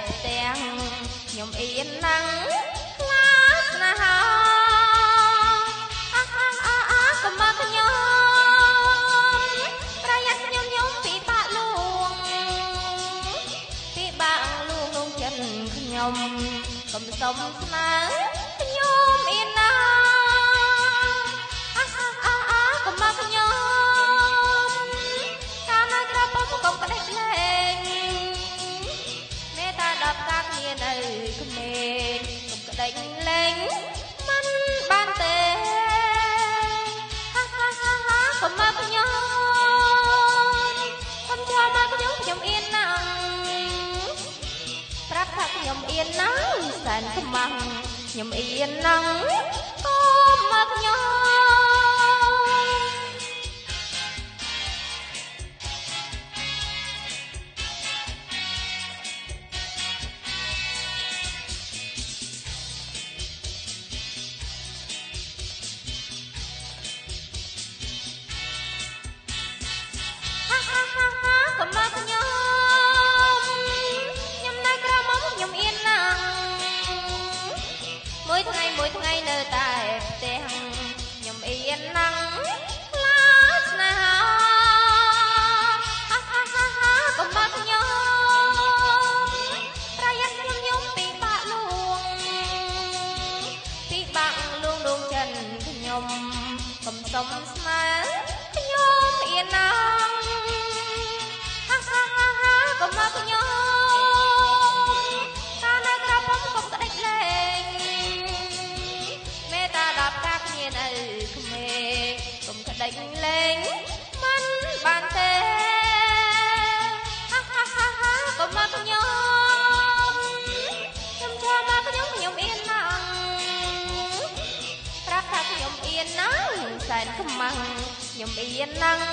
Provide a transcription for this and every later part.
ផ្ទាំងខ្ញុំអៀនណាំងខ្លាស្នេហាកុំមកខ្ញុំប្រយ័ត្នខ្ញុំពិបាកលួងពិបាកលួងក្នុងចិត្តខ្ញុំកុំសុំស្នេហ៍ខ្ញុំអៀនណាកុំមកខ្ញុំកាលនៅក្រពុំកុំក្តេចលេងមេតាដល់កាគ្នានៅក្មេងកុំក្តេចលេងមិនបានទេកុំមកខ្ញុំកុំចូលមកខ្ញុំអៀនណាស់ប្រាប់ថាខ្ញុំអៀនណាស់សែនខ្មាំងខ្ញុំអៀនណាស់កុំមកខ្ញុំកុំមកខ្ញុំនៅក្រមុំខ្ញុំអៀនណាស់មួយថ្ងៃនៅតែផ្ទះខ្ញុំអៀនណាស់ខ្លាស្នេហាកុំមកខ្ញុំប្រយ័ត្នខ្ញុំពិបាកលួងដួងចិត្តខ្ញុំកុំសុំស្នេហ៍ខ្ញុំអៀនណាស់កុំមកខ្ញុំកាលនៅក្រពុំកុំក្តេចលេងមេតាដល់កាគ្នានៅក្មេងកុំក្តេចលេងមិនបានទេកុំមកខ្ញុំចូលមកខ្ញុំអៀនណាស់ប្រាប់ថាខ្ញុំអៀនណាស់សែនខ្មាំងខ្ញុំអៀនណាស់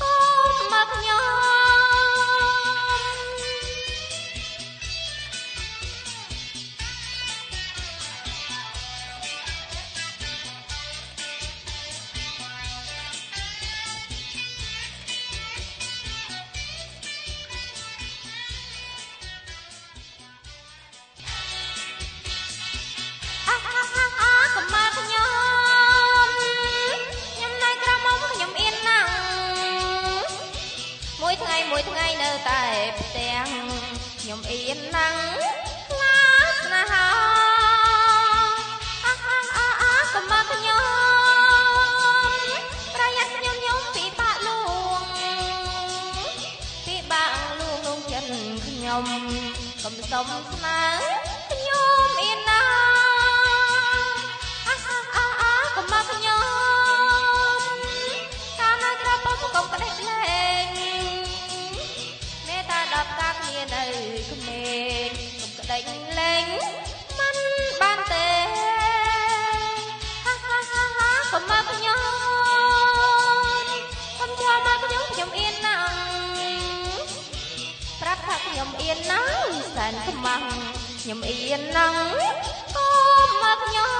កុំមកខ្ញុំមួយថ្ងៃនៅតែផ្ទាំងខ្ញុំអៀនណាស់ខ្លាស្នេហាកុំមកខ្ញុំប្រយ័ត្នខ្ញុំពិបាកលួងក្នុងចិត្តខ្ញុំកុំសុំស្នេហ៍ខ្ញុំអៀនណាស់កុំមកខ្ញុំកាលនៅក្រពុំកុំក្តេចលេងដល់កាគ្នានៅក្មេងកុំក្តេចលេងមិនបានទេកុំមកខ្ញុំកុំចូលមកខ្ញុំអៀនណាស់ប្រាប់ថាខ្ញុំអៀនណាស់សែនខ្មាំងខ្ញុំអៀនណាស់កុំមកខ្ញុំ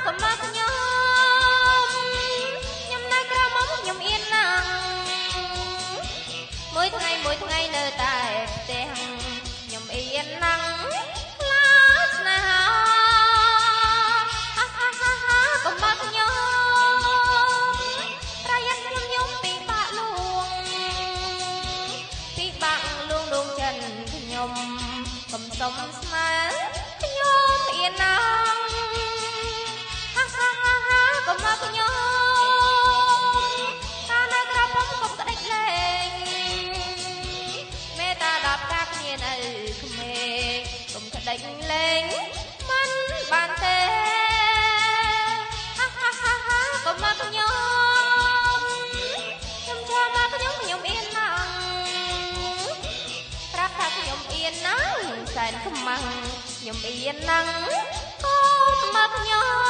កុំមកខ្ញុំនៅក្រមុំខ្ញុំអៀនណាស់មួយថ្ងៃនៅតែផ្ទះខ្ញុំអៀនណាស់ខ្លាស្នេហាកុំមកខ្ញុំប្រយ័ត្នខ្ញុំពិបាកលួងដួងចិត្តខ្ញុំកុំសុំស្នេហ៍ខ្ញុំអៀនណាស់កុំមកខ្ញុំកាលនៅក្រពុំកុំក្តេចលេងមេតាដល់កាគ្នានៅក្មេងកុំក្តេចលេងមិនបានទេកុំមកខ្ញុំចូលមកខ្ញុំអៀនណាស់ប្រាប់ថាខ្ញុំអៀនណាស់សែនខ្មាំងខ្ញុំអៀនណាស់កុំមកខ្ញុំ